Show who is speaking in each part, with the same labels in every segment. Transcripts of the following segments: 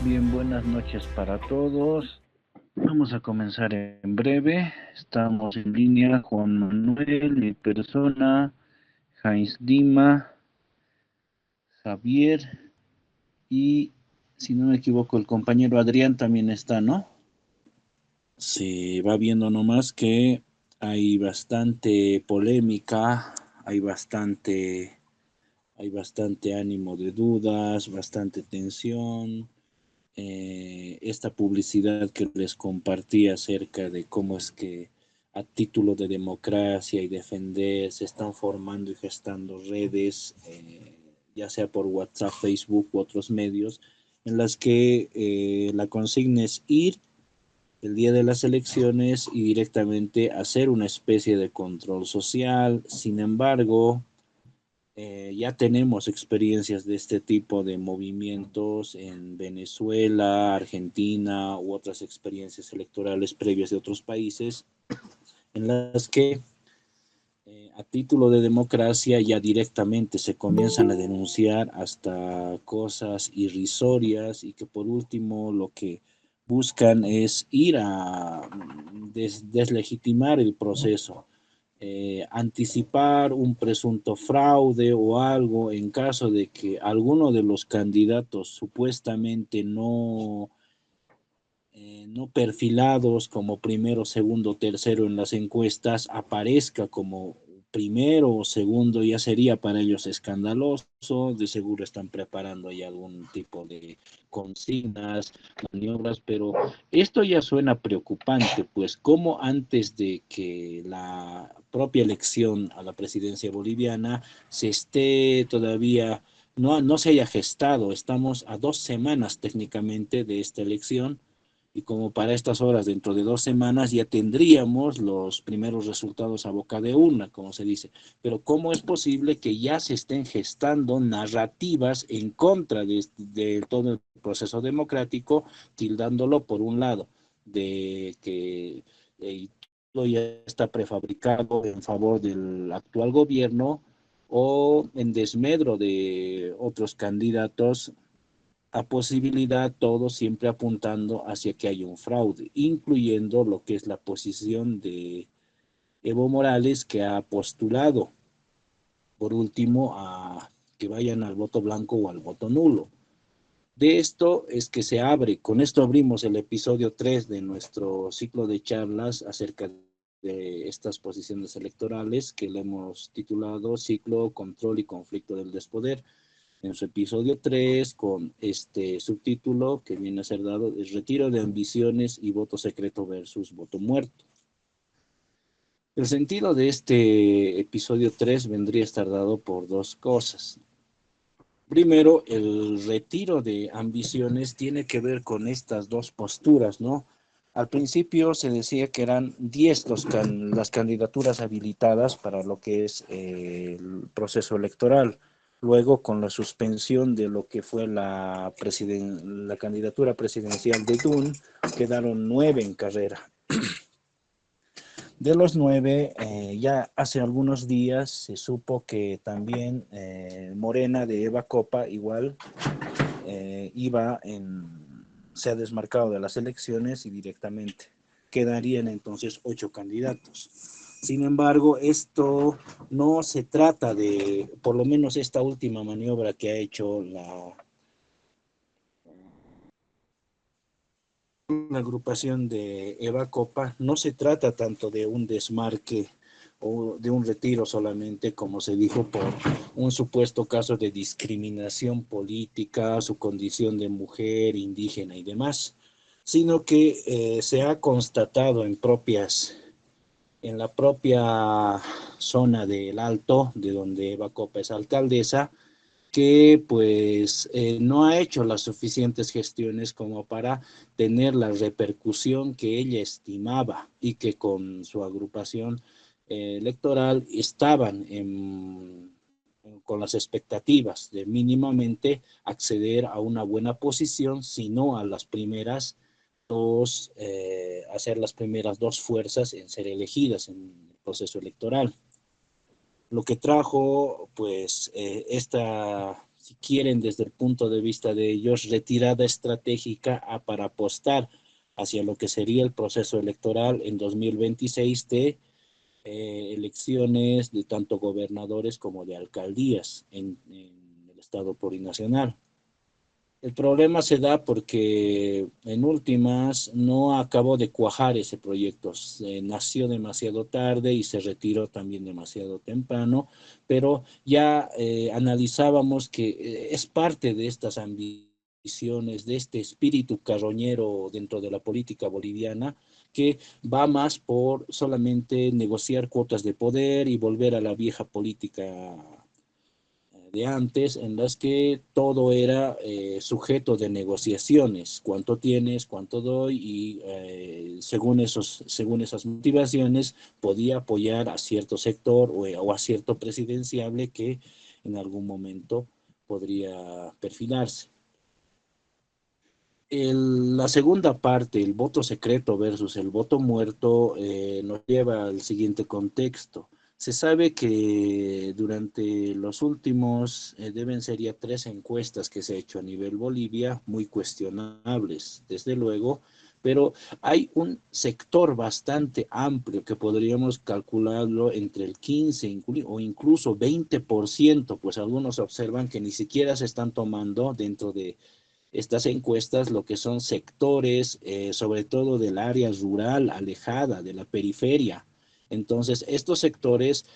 Speaker 1: Bien, buenas noches para todos. Vamos a comenzar en breve. Estamos en línea Juan Manuel, mi persona, Heinz Dima, Javier y, si no me equivoco, el compañero Adrián también está, ¿no? Se va viendo nomás que hay bastante polémica, hay bastante ánimo de dudas, bastante tensión. Esta publicidad que les compartí acerca de cómo es que a título de democracia y defender se están formando y gestando redes, ya sea por WhatsApp, Facebook u otros medios, en las que la consigna es ir el día de las elecciones y directamente hacer una especie de control social. Sin embargo, ya tenemos experiencias de este tipo de movimientos en Venezuela, Argentina u otras experiencias electorales previas de otros países, en las que a título de democracia ya directamente se comienzan a denunciar hasta cosas irrisorias y que por último lo que buscan es ir a deslegitimar el proceso, anticipar un presunto fraude o algo en caso de que alguno de los candidatos supuestamente no perfilados como primero, segundo, tercero en las encuestas aparezca como primero o segundo, ya sería para ellos escandaloso. De seguro están preparando ahí algún tipo de consignas, maniobras, pero esto ya suena preocupante, pues como antes de que la propia elección a la presidencia boliviana se esté todavía, no se haya gestado, estamos a 2 semanas técnicamente de esta elección, y como para estas horas, dentro de 2 semanas, ya tendríamos los primeros resultados a boca de urna, como se dice. Pero ¿cómo es posible que ya se estén gestando narrativas en contra de todo el proceso democrático, tildándolo por un lado de que todo ya está prefabricado en favor del actual gobierno, o en desmedro de otros candidatos, a posibilidad, todo siempre apuntando hacia que haya un fraude, incluyendo lo que es la posición de Evo Morales, que ha postulado, por último, a que vayan al voto blanco o al voto nulo. De esto es que se abre, con esto abrimos el episodio 3 de nuestro ciclo de charlas acerca de estas posiciones electorales, que le hemos titulado Ciclo, Control y Conflicto del Despoder, en su episodio 3 con este subtítulo que viene a ser dado: el retiro de ambiciones y voto secreto versus voto muerto. El sentido de este episodio 3 vendría a estar dado por dos cosas. Primero, el retiro de ambiciones tiene que ver con estas dos posturas, ¿no? Al principio se decía que eran 10 las candidaturas habilitadas para lo que es el proceso electoral. Luego, con la suspensión de lo que fue la candidatura presidencial de Dun, quedaron 9 en carrera. De los 9, ya hace algunos días se supo que también Morena de Eva Copa igual se ha desmarcado de las elecciones y directamente quedarían entonces 8 candidatos. Sin embargo, esto no se trata de, por lo menos esta última maniobra que ha hecho la agrupación de Eva Copa, no se trata tanto de un desmarque o de un retiro solamente, como se dijo, por un supuesto caso de discriminación política, su condición de mujer, indígena y demás, sino que se ha constatado en la propia zona del Alto, de donde Eva Copa es alcaldesa, que pues no ha hecho las suficientes gestiones como para tener la repercusión que ella estimaba, y que con su agrupación electoral estaban con las expectativas de mínimamente acceder a una buena posición, sino a las primeras hacer las primeras dos fuerzas en ser elegidas en el proceso electoral. Lo que trajo pues esta si quieren desde el punto de vista de ellos, retirada estratégica para apostar hacia lo que sería el proceso electoral en 2026 de elecciones de tanto gobernadores como de alcaldías en el estado plurinacional. El problema se da porque en últimas no acabó de cuajar ese proyecto. Nació demasiado tarde y se retiró también demasiado temprano, pero ya analizábamos que es parte de estas ambiciones, de este espíritu carroñero dentro de la política boliviana, que va más por solamente negociar cuotas de poder y volver a la vieja política de antes, en las que todo era sujeto de negociaciones, cuánto tienes, cuánto doy, y según esas motivaciones podía apoyar a cierto sector o a cierto presidenciable que en algún momento podría perfilarse. La segunda parte, el voto secreto versus el voto muerto, nos lleva al siguiente contexto. Se sabe que durante los últimos, deben ser ya 3 encuestas que se ha hecho a nivel Bolivia, muy cuestionables, desde luego, pero hay un sector bastante amplio que podríamos calcularlo entre el 15 o incluso 20%, pues algunos observan que ni siquiera se están tomando dentro de estas encuestas lo que son sectores, sobre todo del área rural, alejada de la periferia. Entonces, estos sectores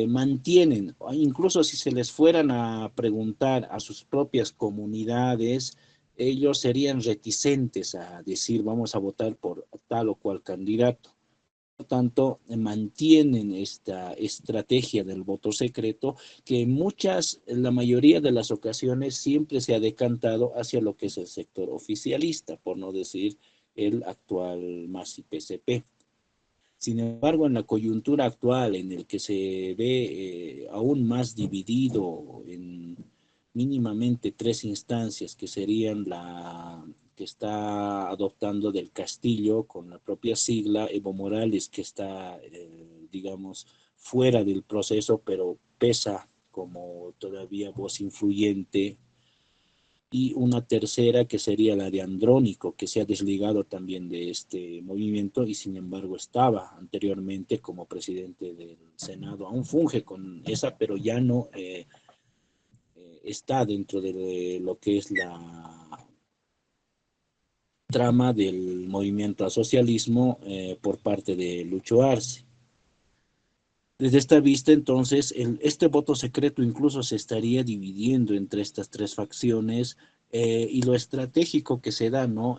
Speaker 1: mantienen, incluso si se les fueran a preguntar a sus propias comunidades, ellos serían reticentes a decir vamos a votar por tal o cual candidato. Tanto, mantienen esta estrategia del voto secreto que en la mayoría de las ocasiones siempre se ha decantado hacia lo que es el sector oficialista, por no decir el actual MAS y PCP. Sin embargo, en la coyuntura actual, en el que se ve aún más dividido en mínimamente 3 instancias, que serían la que está adoptando del Castillo con la propia sigla, Evo Morales, que está, digamos, fuera del proceso, pero pesa como todavía voz influyente, y una tercera que sería la de Andrónico, que se ha desligado también de este movimiento y sin embargo estaba anteriormente como presidente del Senado. Aún funge con esa, pero ya no está dentro de lo que es la trama del movimiento al socialismo por parte de Lucho Arce. Desde esta vista, entonces, este voto secreto incluso se estaría dividiendo entre estas 3 facciones, y lo estratégico que se da, ¿no?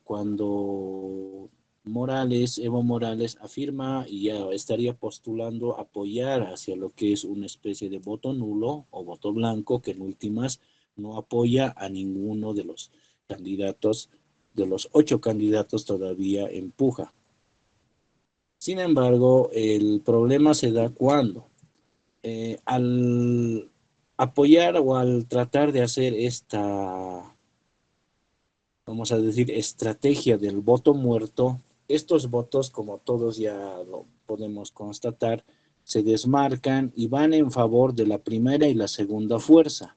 Speaker 1: Cuando Evo Morales afirma y ya estaría postulando apoyar hacia lo que es una especie de voto nulo o voto blanco, que en últimas no apoya a ninguno de los candidatos, de los 8 candidatos todavía empuja. Sin embargo, el problema se da cuando, al apoyar o al tratar de hacer esta, vamos a decir, estrategia del voto muerto, estos votos, como todos ya lo podemos constatar, se desmarcan y van en favor de la primera y la segunda fuerza.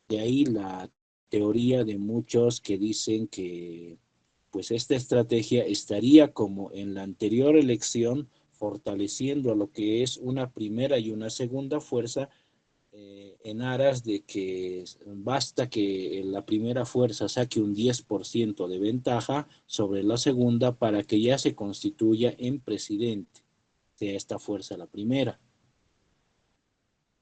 Speaker 1: De ahí la teoría de muchos que dicen que pues esta estrategia estaría como en la anterior elección, fortaleciendo a lo que es una primera y una segunda fuerza, en aras de que basta que la primera fuerza saque un 10% de ventaja sobre la segunda para que ya se constituya en presidente, sea esta fuerza la primera.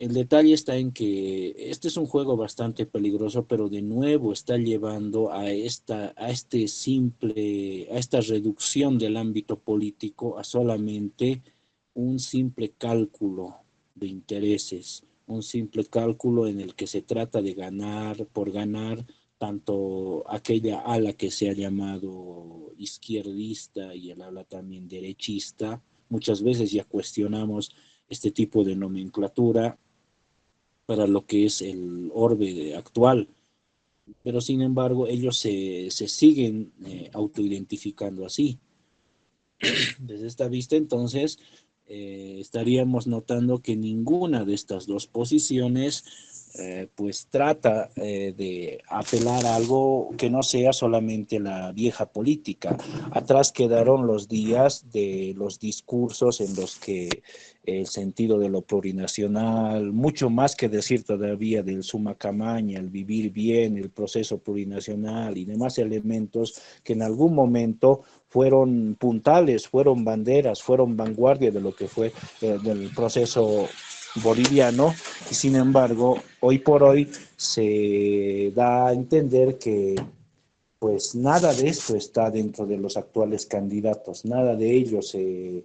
Speaker 1: El detalle está en que este es un juego bastante peligroso, pero de nuevo está llevando a esta reducción del ámbito político a solamente un simple cálculo de intereses, un simple cálculo en el que se trata de ganar por ganar, tanto aquella ala que se ha llamado izquierdista y el ala también derechista. Muchas veces ya cuestionamos este tipo de nomenclatura para lo que es el orbe actual, pero sin embargo ellos se siguen autoidentificando así. Desde esta vista, entonces, estaríamos notando que ninguna de estas 2 posiciones pues trata de apelar a algo que no sea solamente la vieja política. Atrás quedaron los días de los discursos en los que el sentido de lo plurinacional, mucho más que decir todavía del suma camaña, el vivir bien, el proceso plurinacional y demás elementos que en algún momento fueron puntales, fueron banderas, fueron vanguardia de lo que fue del proceso boliviano, y sin embargo, hoy por hoy se da a entender que pues nada de esto está dentro de los actuales candidatos, nada de ello se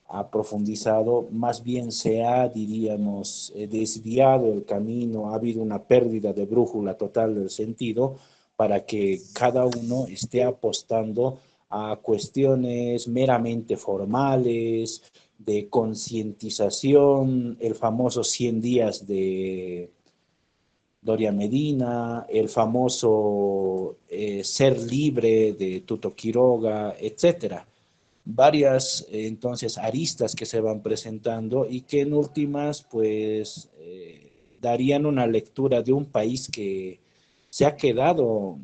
Speaker 1: ha profundizado, más bien se ha, diríamos, desviado el camino, ha habido una pérdida de brújula total del sentido para que cada uno esté apostando a cuestiones meramente formales, de concientización, el famoso 100 días de Doria Medina, el famoso Ser Libre de Tuto Quiroga, etcétera. Varias entonces aristas que se van presentando y que en últimas pues darían una lectura de un país que se ha quedado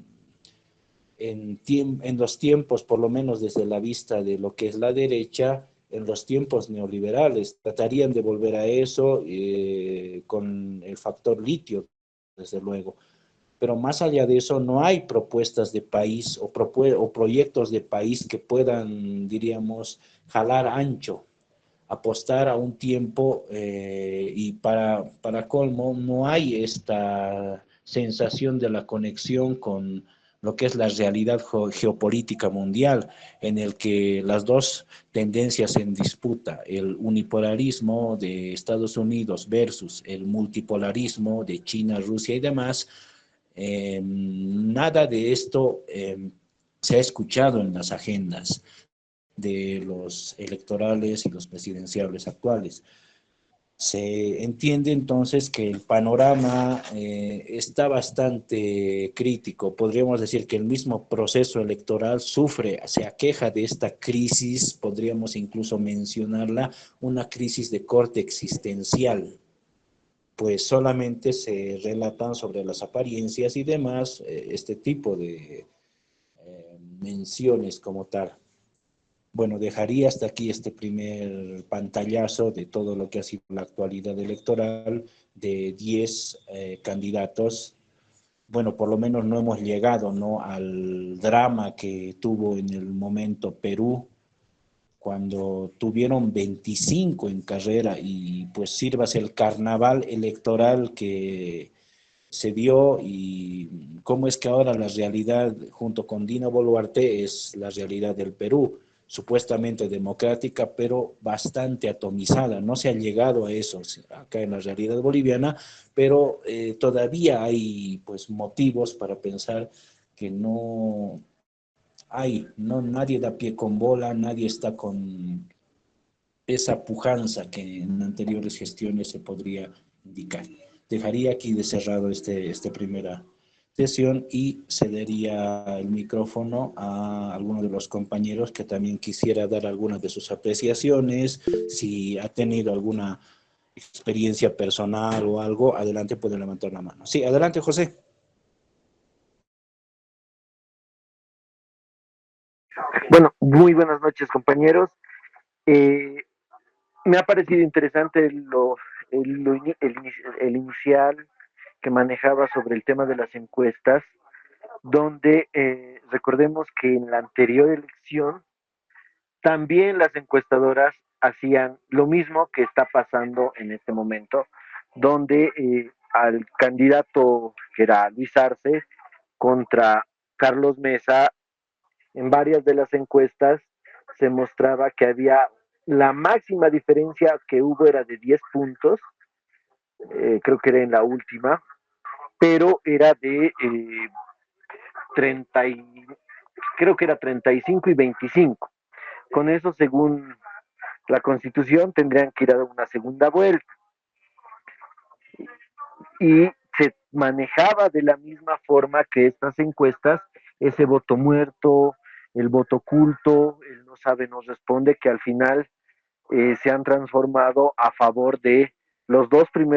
Speaker 1: en los tiempos, por lo menos desde la vista de lo que es la derecha, en los tiempos neoliberales. Tratarían de volver a eso con el factor litio, desde luego. Pero más allá de eso, no hay propuestas de país o proyectos de país que puedan, diríamos, jalar ancho, apostar a un tiempo y para colmo no hay esta sensación de la conexión con lo que es la realidad geopolítica mundial, en el que las dos tendencias en disputa, el unipolarismo de Estados Unidos versus el multipolarismo de China, Rusia y demás, nada de esto se ha escuchado en las agendas de los electorales y los presidenciales actuales. Se entiende entonces que el panorama está bastante crítico. Podríamos decir que el mismo proceso electoral sufre, se aqueja de esta crisis, podríamos incluso mencionarla, una crisis de corte existencial, pues solamente se relatan sobre las apariencias y demás, este tipo de menciones como tal. Bueno, dejaría hasta aquí este primer pantallazo de todo lo que ha sido la actualidad electoral de 10 candidatos. Bueno, por lo menos no hemos llegado, ¿no?, al drama que tuvo en el momento Perú, cuando tuvieron 25 en carrera y pues sirvas el carnaval electoral que se dio y cómo es que ahora la realidad junto con Dina Boluarte es la realidad del Perú, supuestamente democrática, pero bastante atomizada. No se ha llegado a eso acá en la realidad boliviana, pero todavía hay pues motivos para pensar que no hay, no, nadie da pie con bola, nadie está con esa pujanza que en anteriores gestiones se podría indicar. Dejaría aquí de cerrado esta primera sesión y cedería el micrófono a alguno de los compañeros que también quisiera dar algunas de sus apreciaciones. Si ha tenido alguna experiencia personal o algo, adelante, puede levantar la mano. Sí, adelante, José.
Speaker 2: Bueno, muy buenas noches, compañeros. Eh, Me ha parecido interesante el inicial que manejaba sobre el tema de las encuestas, donde recordemos que en la anterior elección también las encuestadoras hacían lo mismo que está pasando en este momento, donde al candidato que era Luis Arce contra Carlos Mesa, en varias de las encuestas se mostraba que había la máxima diferencia que hubo era de 10 puntos, creo que era en la última, pero era de 30 y, creo que era 35 y 25. Con eso, según la Constitución, tendrían que ir a una segunda vuelta. Y se manejaba de la misma forma que estas encuestas, ese voto muerto, el voto oculto, el no sabe, no responde, que al final se han transformado a favor de los dos primeros